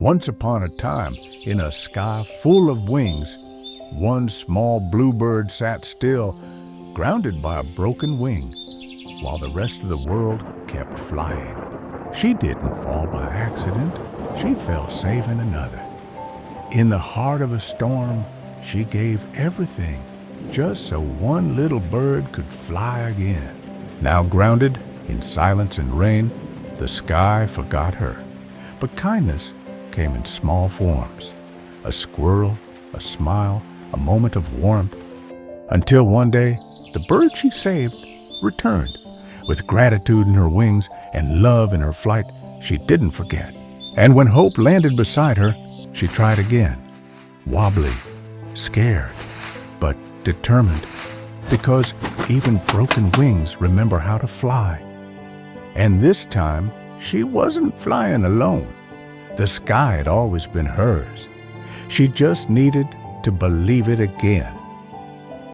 Once upon a time, in a sky full of wings, one small bluebird sat still, grounded by a broken wing, while the rest of the world kept flying. She didn't fall by accident. She fell saving another. In the heart of a storm, she gave everything, just so one little bird could fly again. Now grounded in silence and rain, the sky forgot her. But kindness came in small forms. A squirrel, a smile, a moment of warmth. Until one day, the bird she saved returned. With gratitude in her wings and love in her flight, she didn't forget. And when hope landed beside her, she tried again. Wobbly, scared, but determined. Because even broken wings remember how to fly. And this time, she wasn't flying alone. The sky had always been hers. She just needed to believe it again.